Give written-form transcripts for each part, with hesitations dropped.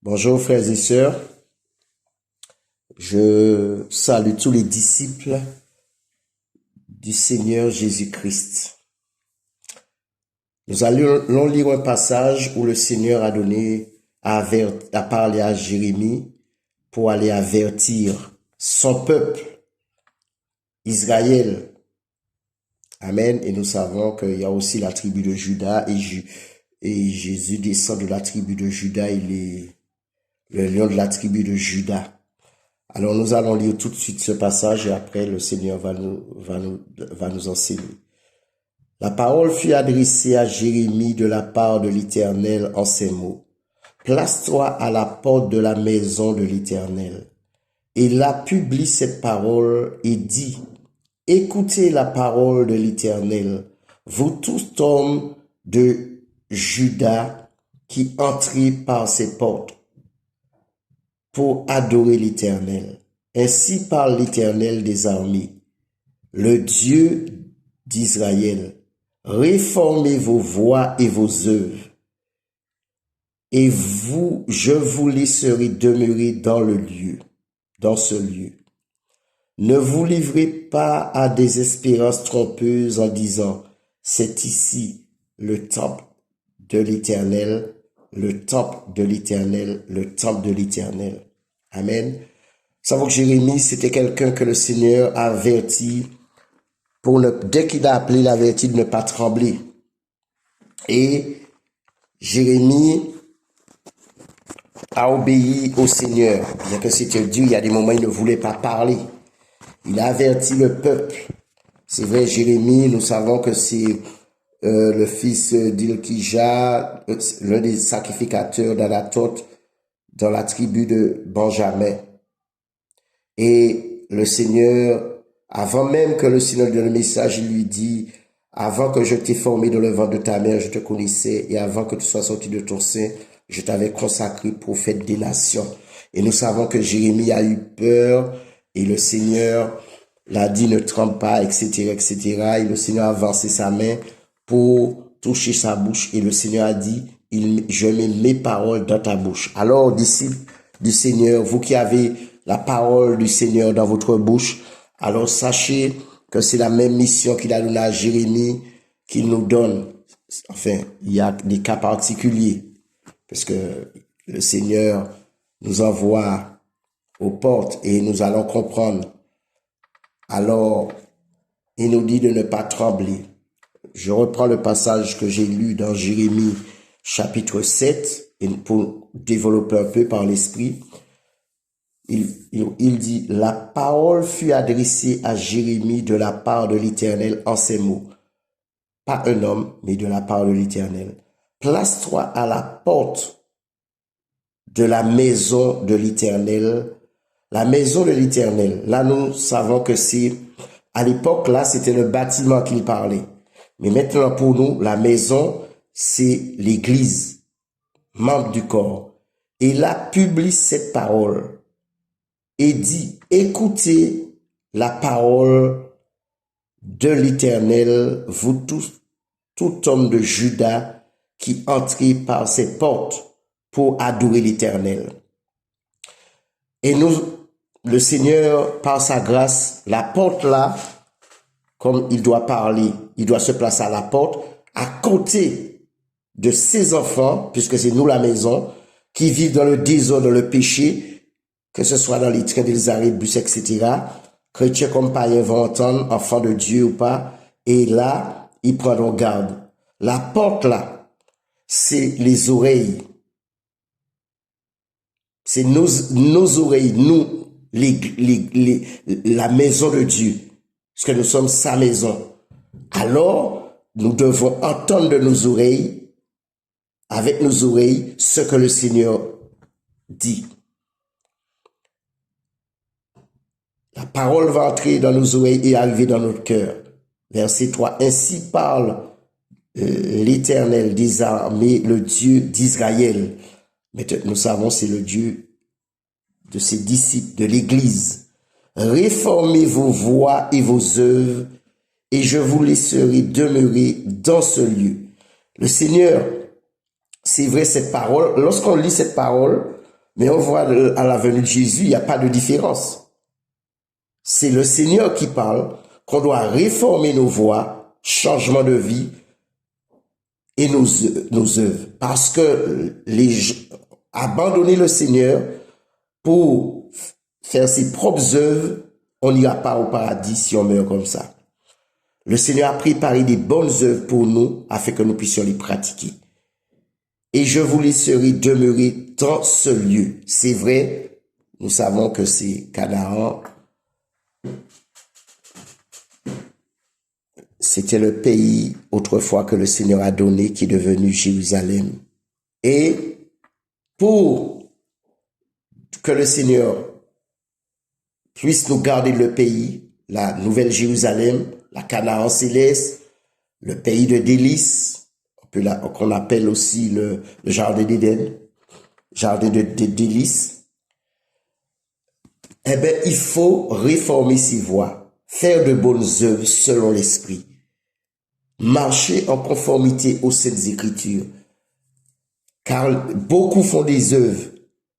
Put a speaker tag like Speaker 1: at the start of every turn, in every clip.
Speaker 1: Bonjour frères et sœurs, je salue tous les disciples du Seigneur Jésus-Christ. Nous allons lire un passage où le Seigneur a parlé à Jérémie pour aller avertir son peuple, Israël. Amen. Et nous savons qu'il y a aussi la tribu de Juda et Jésus descend de la tribu de Juda, il est le lion de la tribu de Juda. Alors nous allons lire tout de suite ce passage et après le Seigneur va nous enseigner. La parole fut adressée à Jérémie de la part de l'Éternel en ces mots. Place-toi à la porte de la maison de l'Éternel. Et là publie cette parole et dit, écoutez la parole de l'Éternel, vous tous hommes de Juda qui entrez par ces portes pour adorer l'Éternel. Ainsi parle l'Éternel des armées, le Dieu d'Israël. Réformez vos voies et vos œuvres, et je vous laisserai demeurer dans ce lieu. Ne vous livrez pas à des espérances trompeuses en disant, c'est ici le temple de l'Éternel, le temple de l'Éternel, le temple de l'Éternel. Amen. Savons que Jérémie, c'était quelqu'un que le Seigneur a averti dès qu'il a appelé, il a averti de ne pas trembler. Et Jérémie a obéi au Seigneur. Bien que c'était Dieu, il y a des moments où il ne voulait pas parler. Il a averti le peuple. C'est vrai, Jérémie, nous savons que c'est le fils d'Ilkija, l'un des sacrificateurs d'Anatot dans la tribu de Benjamin. Et le Seigneur, avant même que le Seigneur donne le message, il lui dit, avant que je t'ai formé dans le ventre de ta mère, je te connaissais, et avant que tu sois sorti de ton sein, je t'avais consacré prophète des nations. Et nous savons que Jérémie a eu peur, et le Seigneur l'a dit, ne tremble pas, etc., etc. Et le Seigneur a avancé sa main pour toucher sa bouche, et le Seigneur a dit, je mets mes paroles dans ta bouche. Alors, disciples du Seigneur, vous qui avez la parole du Seigneur dans votre bouche, alors sachez que c'est la même mission qu'il a donnée à Jérémie qu'il nous donne. Enfin, il y a des cas particuliers, parce que le Seigneur nous envoie aux portes et nous allons comprendre. Alors, il nous dit de ne pas trembler. Je reprends le passage que j'ai lu dans Jérémie chapitre 7, et pour développer un peu par l'esprit. Il dit, la parole fut adressée à Jérémie de la part de l'Éternel en ces mots. Pas un homme, mais de la part de l'Éternel. Place-toi à la porte de la maison de l'Éternel. La maison de l'Éternel. Là, nous savons que à l'époque, là, c'était le bâtiment qu'il parlait. Mais maintenant, pour nous, la maison, c'est l'église, membre du corps. Et là, publie cette parole. Et dit, écoutez la parole de l'Éternel, vous tous, tout homme de Juda qui entrez par ces portes pour adorer l'Éternel. Et le Seigneur, par sa grâce, la porte là, comme il doit parler, il doit se placer à la porte, à côté de ses enfants, puisque c'est nous la maison, qui vivent dans le désordre, dans le péché, que ce soit dans les trains des arrêts de bus, etc. Chrétiens comme païens vont entendre, enfants de Dieu ou pas, et là, ils prendront garde. La porte là, c'est les oreilles. C'est nos oreilles, nous, la maison de Dieu, parce que nous sommes sa maison. Alors, nous devons entendre de nos oreilles, avec nos oreilles, ce que le Seigneur dit. La parole va entrer dans nos oreilles et arriver dans notre cœur. Verset 3. Ainsi parle l'Éternel des armées, le Dieu d'Israël. Mais nous savons, c'est le Dieu de ses disciples, de l'Église. Réformez vos voies et vos œuvres, et je vous laisserai demeurer dans ce lieu. Le Seigneur, c'est vrai, cette parole, lorsqu'on lit cette parole, Mais on voit à la venue de Jésus, il n'y a pas de différence. C'est le Seigneur qui parle, qu'on doit réformer nos voies, changement de vie et nos œuvres. Parce que abandonner le Seigneur pour faire ses propres œuvres, on n'ira pas au paradis si on meurt comme ça. Le Seigneur a préparé des bonnes œuvres pour nous afin que nous puissions les pratiquer. Et je vous laisserai demeurer dans ce lieu. C'est vrai, nous savons que c'est Canaan. C'était le pays autrefois que le Seigneur a donné, qui est devenu Jérusalem. Et pour que le Seigneur puisse nous garder le pays, la nouvelle Jérusalem, la Canaan céleste, le pays de délices, qu'on appelle aussi le jardin d'Éden, jardin de délices, eh bien, il faut réformer ses voies, faire de bonnes œuvres selon l'Esprit, marcher en conformité aux Saintes Écritures, car beaucoup font des œuvres,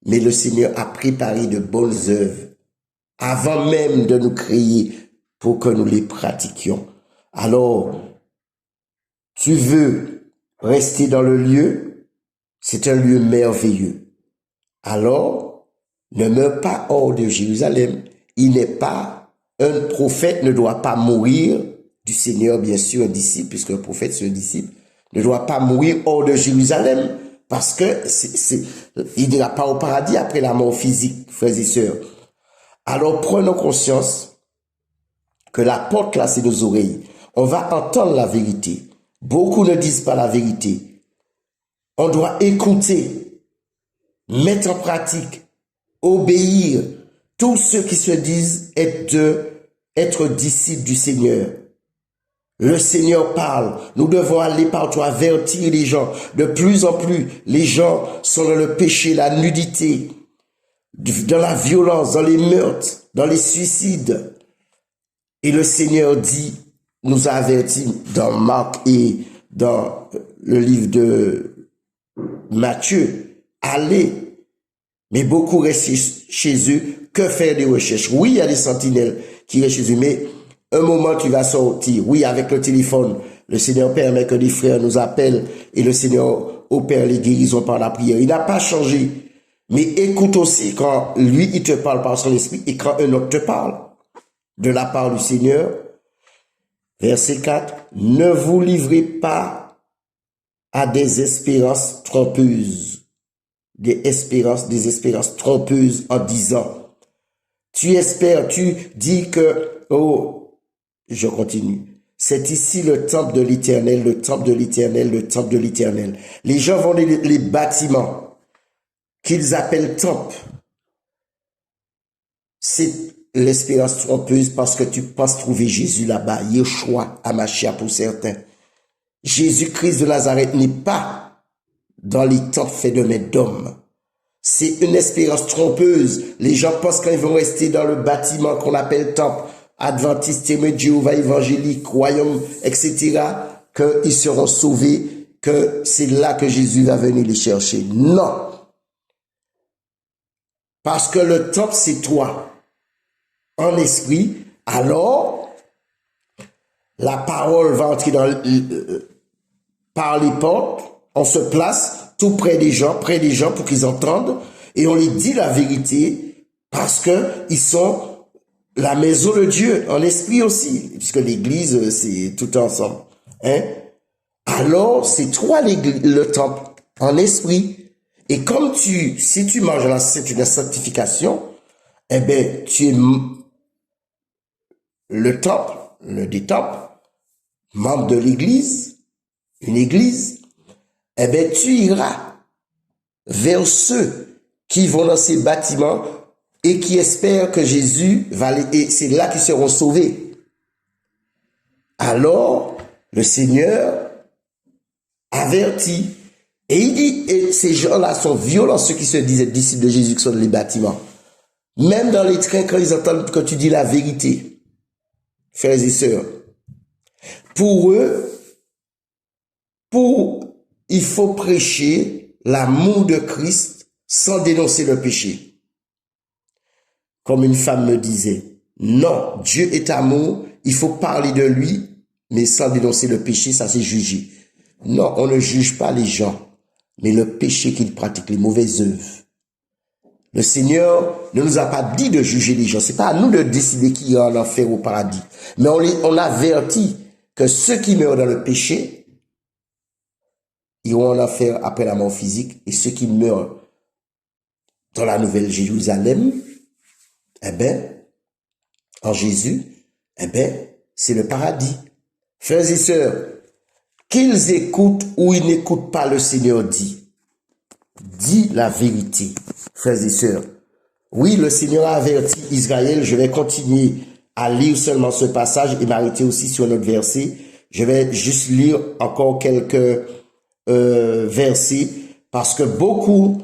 Speaker 1: mais le Seigneur a préparé de bonnes œuvres avant même de nous créer pour que nous les pratiquions. Alors, tu veux rester dans le lieu, c'est un lieu merveilleux. Alors, ne meurs pas hors de Jérusalem. Un prophète ne doit pas mourir du Seigneur, bien sûr, un disciple, puisque un prophète c'est un disciple, ne doit pas mourir hors de Jérusalem, parce que il n'ira pas au paradis après la mort physique, frères et sœurs. Alors prenons conscience que la porte là, c'est nos oreilles. On va entendre la vérité. Beaucoup ne disent pas la vérité. On doit écouter, mettre en pratique, obéir tous ceux qui se disent être disciples du Seigneur. Le Seigneur parle. Nous devons aller partout avertir les gens. De plus en plus, les gens sont dans le péché, la nudité, dans la violence, dans les meurtres, dans les suicides. Et le Seigneur nous a avertis dans Marc et dans le livre de Matthieu, allez. Mais beaucoup restent chez eux. Que faire des recherches? Oui, il y a des sentinelles qui restent chez eux, mais un moment tu vas sortir. Oui, avec le téléphone, le Seigneur permet que des frères nous appellent et le Seigneur opère les guérisons par la prière. Il n'a pas changé. Mais écoute aussi quand lui, il te parle par son esprit et quand un autre te parle de la part du Seigneur. Verset 4, ne vous livrez pas à des espérances trompeuses. Des espérances trompeuses en disant, tu espères, tu dis que, oh, je continue. C'est ici le temple de l'Éternel, le temple de l'Éternel, le temple de l'Éternel. Les gens vont les bâtiments qu'ils appellent temple. C'est l'espérance trompeuse parce que tu penses trouver Jésus là-bas, Yeshua, Amashia pour certains. Jésus-Christ de Nazareth n'est pas dans les temples faits de mains d'hommes. C'est une espérance trompeuse. Les gens pensent qu'ils vont rester dans le bâtiment qu'on appelle temple, adventiste, témoin de Jéhovah, évangélique, royaume, etc., qu'ils seront sauvés, que c'est là que Jésus va venir les chercher. Non. Parce que le temple, c'est toi. En esprit, alors, la parole va entrer par les portes, on se place tout près des gens pour qu'ils entendent, et on les dit la vérité, parce que ils sont la maison de Dieu, en esprit aussi, puisque l'église, c'est tout ensemble. Hein? Alors, c'est toi le temple, en esprit. Et comme si tu manges la sanctification, eh bien, tu es le temple, le des temples, membre de l'église, une église, eh bien, tu iras vers ceux qui vont dans ces bâtiments et qui espèrent que Jésus va et c'est là qu'ils seront sauvés. Alors, le Seigneur avertit et il dit, et ces gens-là sont violents, ceux qui se disent être disciples de Jésus qui sont dans les bâtiments. Même dans les trains, quand ils entendent que tu dis la vérité, frères et sœurs, pour eux, il faut prêcher l'amour de Christ sans dénoncer le péché. Comme une femme me disait, non, Dieu est amour, il faut parler de lui, mais sans dénoncer le péché, ça c'est juger. Non, on ne juge pas les gens, mais le péché qu'ils pratiquent, les mauvaises œuvres. Le Seigneur ne nous a pas dit de juger les gens. C'est pas à nous de décider qui ira en enfer ou au paradis. Mais on avertit que ceux qui meurent dans le péché iront en enfer après la mort physique, et ceux qui meurent dans la Nouvelle Jérusalem, eh ben, en Jésus, eh ben, c'est le paradis. Frères et sœurs, qu'ils écoutent ou ils n'écoutent pas, le Seigneur dit la vérité, frères et sœurs. Oui, le Seigneur a averti Israël. Je vais continuer à lire seulement ce passage et m'arrêter aussi sur notre verset. Je vais juste lire encore quelques versets parce que beaucoup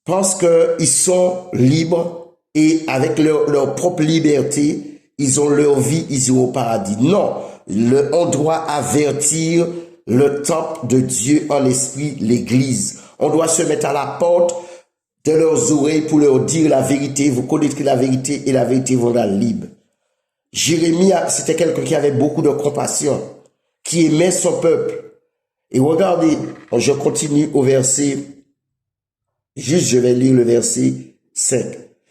Speaker 1: pensent qu'ils sont libres et avec leur propre liberté, ils ont leur vie, ils iront au paradis. Non, on doit avertir le temple de Dieu en esprit, l'Église. On doit se mettre à la porte de leurs oreilles pour leur dire la vérité. Vous connaîtrez la vérité et la vérité vous rendra libre. Jérémie, c'était quelqu'un qui avait beaucoup de compassion, qui aimait son peuple. Et regardez, je continue au verset, juste je vais lire le verset 5.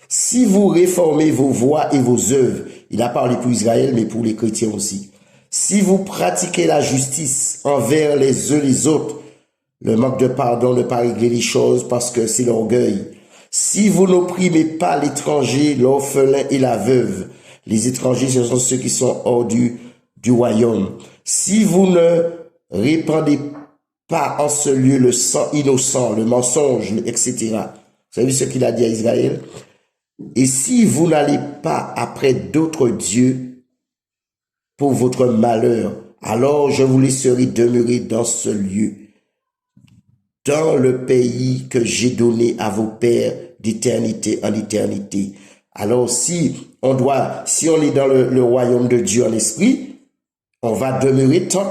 Speaker 1: Si vous réformez vos voies et vos œuvres, il a parlé pour Israël, mais pour les chrétiens aussi. Si vous pratiquez la justice envers les uns les autres, le manque de pardon ne pas régler les choses parce que c'est l'orgueil. Si vous n'opprimez pas l'étranger, l'orphelin et la veuve, les étrangers, ce sont ceux qui sont hors du royaume. Si vous ne répandez pas en ce lieu le sang innocent, le mensonge, etc. Vous savez ce qu'il a dit à Israël? Et si vous n'allez pas après d'autres dieux pour votre malheur, alors je vous laisserai demeurer dans ce lieu, dans le pays que j'ai donné à vos pères d'éternité en éternité. Alors si on est dans le royaume de Dieu en esprit, on va demeurer tant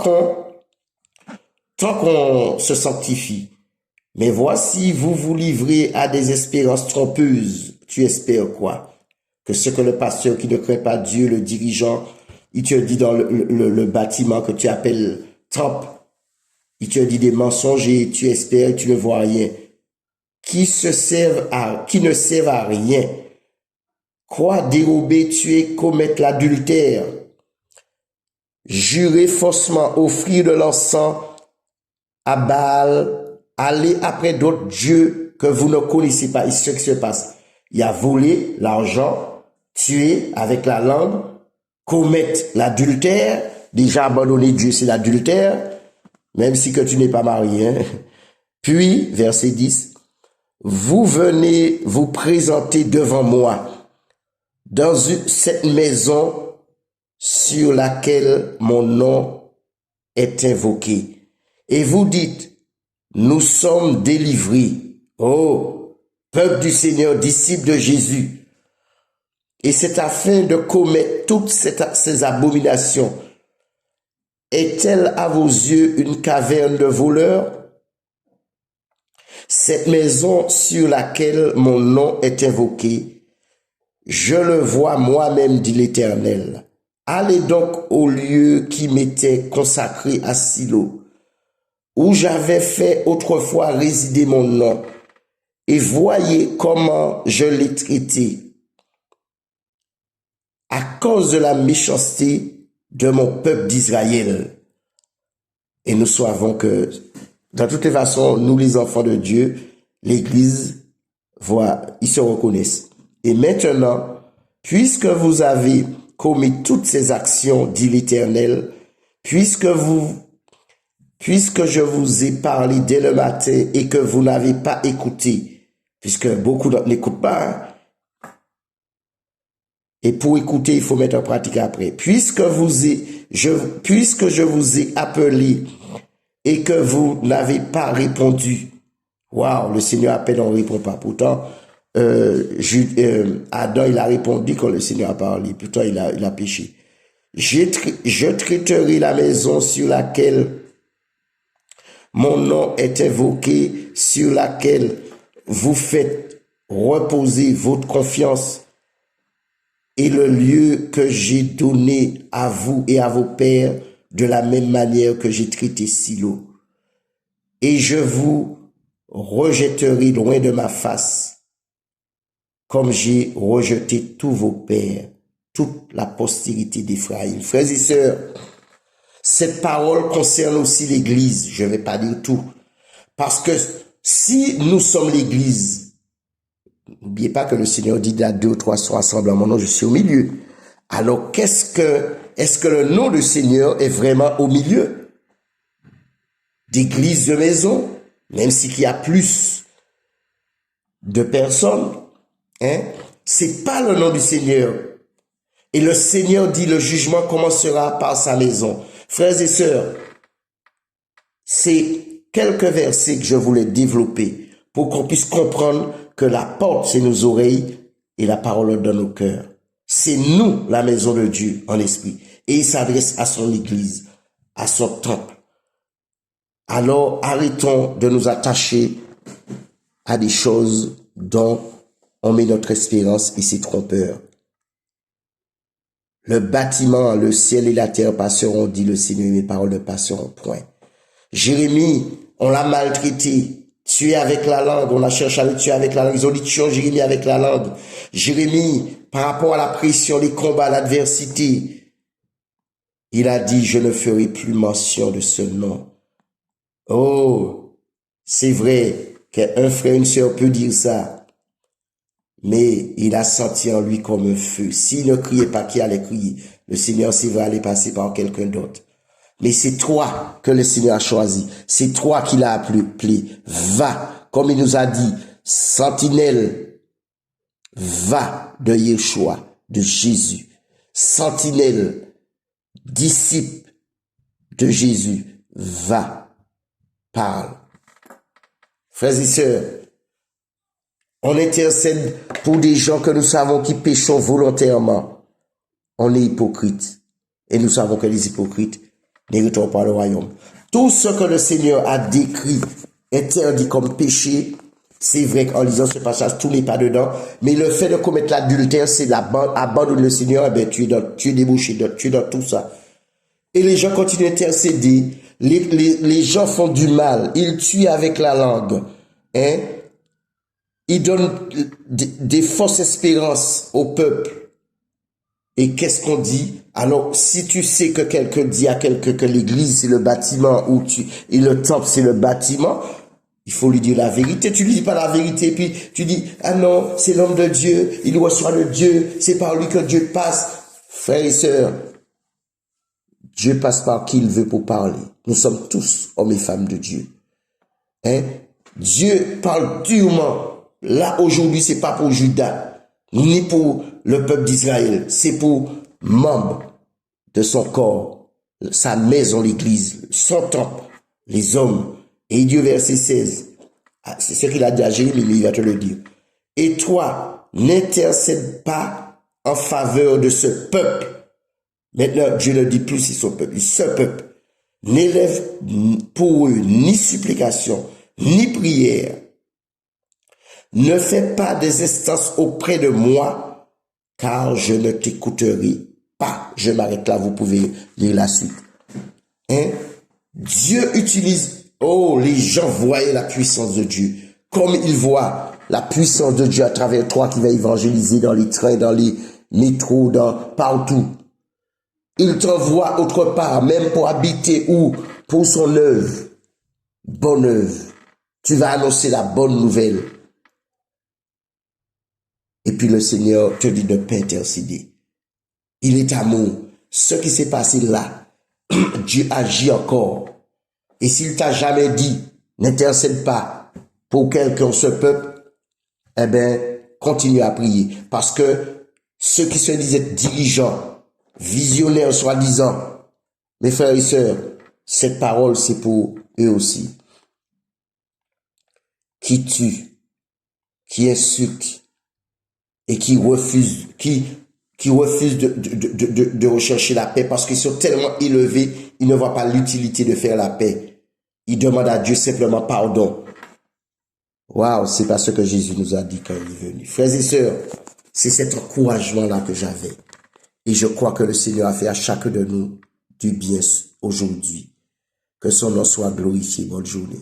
Speaker 1: qu'on se sanctifie. Mais voici, vous vous livrez à des espérances trompeuses. Tu espères quoi? Que ce que le pasteur qui ne craint pas Dieu, le dirigeant, il te dit dans le bâtiment que tu appelles temple, il te dit des mensonges et tu espères et tu ne vois rien. Qui ne servent à rien. Croire, dérober, tuer, commettre l'adultère, jurer faussement, offrir de l'encens à Baal, aller après d'autres dieux que vous ne connaissez pas. Ici, ce qui se passe. Il y a voler l'argent, tuer avec la langue, commettre l'adultère. Déjà abandonner Dieu, c'est l'adultère. Même si que tu n'es pas marié. Hein. Puis, verset 10, vous venez vous présenter devant moi dans cette maison sur laquelle mon nom est invoqué. Et vous dites, nous sommes délivrés. Oh, peuple du Seigneur, disciples de Jésus. Et c'est afin de commettre toutes ces abominations. Est-elle à vos yeux une caverne de voleurs? Cette maison sur laquelle mon nom est invoqué, je le vois moi-même, dit l'Éternel. Allez donc au lieu qui m'était consacré à Silo, où j'avais fait autrefois résider mon nom, et voyez comment je l'ai traité, à cause de la méchanceté de mon peuple d'Israël. Et nous savons que, dans toutes les façons, nous les enfants de Dieu, l'Église, ils se reconnaissent. Et maintenant, puisque vous avez commis toutes ces actions, dit l'Éternel, puisque je vous ai parlé dès le matin et que vous n'avez pas écouté, puisque beaucoup n'écoutent pas, hein? Et pour écouter, il faut mettre en pratique après. Puisque je vous ai appelé et que vous n'avez pas répondu. Waouh, le Seigneur appelle, on ne répond pas. Pourtant, Adam, il a répondu quand le Seigneur a parlé. Pourtant, il a péché. Je traiterai la maison sur laquelle mon nom est invoqué, sur laquelle vous faites reposer votre confiance et le lieu que j'ai donné à vous et à vos pères de la même manière que j'ai traité Silo. Et je vous rejetterai loin de ma face, comme j'ai rejeté tous vos pères, toute la postérité d'Éphraïm. Frères et sœurs, cette parole concerne aussi l'Église. Je ne vais pas dire tout. Parce que si nous sommes l'Église, n'oubliez pas que le Seigneur dit, il y a 2 ou 3 sont rassemblés en mon nom, je suis au milieu. Alors, est-ce que le nom du Seigneur est vraiment au milieu d'église de maison, même s'il y a plus de personnes, hein? C'est pas le nom du Seigneur. Et le Seigneur dit, le jugement commencera par sa maison. Frères et sœurs, c'est quelques versets que je voulais développer pour qu'on puisse comprendre que la porte, c'est nos oreilles et la parole dans nos cœurs. C'est nous, la maison de Dieu, en esprit. Et il s'adresse à son église, à son temple. Alors, arrêtons de nous attacher à des choses dont on met notre espérance et c'est trompeur. Le bâtiment, le ciel et la terre passeront, dit le Seigneur, et mes paroles ne passeront point. Jérémie, on l'a maltraité, tué avec la langue, on a cherché à le tuer avec la langue. Ils ont dit tuons Jérémie avec la langue. Jérémie, par rapport à la pression, les combats, l'adversité, il a dit, je ne ferai plus mention de ce nom. Oh, c'est vrai qu'un frère, une sœur peut dire ça, mais il a senti en lui comme un feu. S'il ne criait pas, qui allait crier? Le Seigneur, s'il va aller passer par quelqu'un d'autre. Mais c'est toi que le Seigneur a choisi. C'est toi qu'il a appelé. Va, comme il nous a dit, sentinelle, va de Yeshua, de Jésus. Sentinelle, disciple de Jésus, va, parle. Frères et sœurs, on intercède pour des gens que nous savons qui péchent volontairement. On est hypocrite. Et nous savons que les hypocrites n'hériteront pas le royaume. Tout ce que le Seigneur a décrit, interdit comme péché, c'est vrai qu'en lisant ce passage, tout n'est pas dedans. Mais le fait de commettre l'adultère, c'est abandonner le Seigneur, eh bien, tu es débouché, tu es dans tout ça. Et les gens continuent d'intercéder. Les gens font du mal. Ils tuent avec la langue. Hein? Ils donnent des fausses espérances au peuple. Et qu'est-ce qu'on dit? Alors, si tu sais que quelqu'un dit à quelqu'un que l'église c'est le bâtiment et le temple c'est le bâtiment, il faut lui dire la vérité. Tu lui dis pas la vérité, puis tu dis, ah non, c'est l'homme de Dieu, il reçoit de Dieu, c'est par lui que Dieu passe. Frères et sœurs, Dieu passe par qui il veut pour parler. Nous sommes tous hommes et femmes de Dieu. Hein? Dieu parle durement. Là, aujourd'hui, c'est pas pour Judas, ni pour le peuple d'Israël. C'est pour membres de son corps, sa maison, l'église, son temple, les hommes. Et Dieu, verset 16, c'est ce qu'il a dit à Jérémie, mais il va te le dire. Et toi, n'intercède pas en faveur de ce peuple. Maintenant, Dieu ne dit plus c'est son peuple, ce peuple. N'élève pour eux ni supplication, ni prière. Ne fais pas des instances auprès de moi, car je ne t'écouterai pas. Je m'arrête là, vous pouvez lire la suite. Hein? Dieu utilise, les gens voyaient la puissance de Dieu. Comme ils voient la puissance de Dieu à travers toi qui va évangéliser dans les trains, dans les métros, partout. Il t'envoie autre part, même pour habiter ou pour son œuvre. Bonne œuvre. Tu vas annoncer la bonne nouvelle. Et puis le Seigneur te dit de ne pas intercéder. Il est amour. Ce qui s'est passé là, Dieu agit encore. Et s'il t'a jamais dit, n'intercède pas pour quelqu'un, ce peuple, eh bien, continue à prier. Parce que ceux qui se disaient dirigeants, visionnaires soi-disant, mes frères et sœurs, cette parole c'est pour eux aussi. Qui tuent, qui insultent et qui refusent de rechercher la paix parce qu'ils sont tellement élevés, ils ne voient pas l'utilité de faire la paix. Ils demandent à Dieu simplement pardon. Waouh, c'est parce que Jésus nous a dit quand il est venu. Frères et sœurs, c'est cet encouragement-là que j'avais. Et je crois que le Seigneur a fait à chacun de nous du bien aujourd'hui. Que son nom soit glorifié. Bonne journée.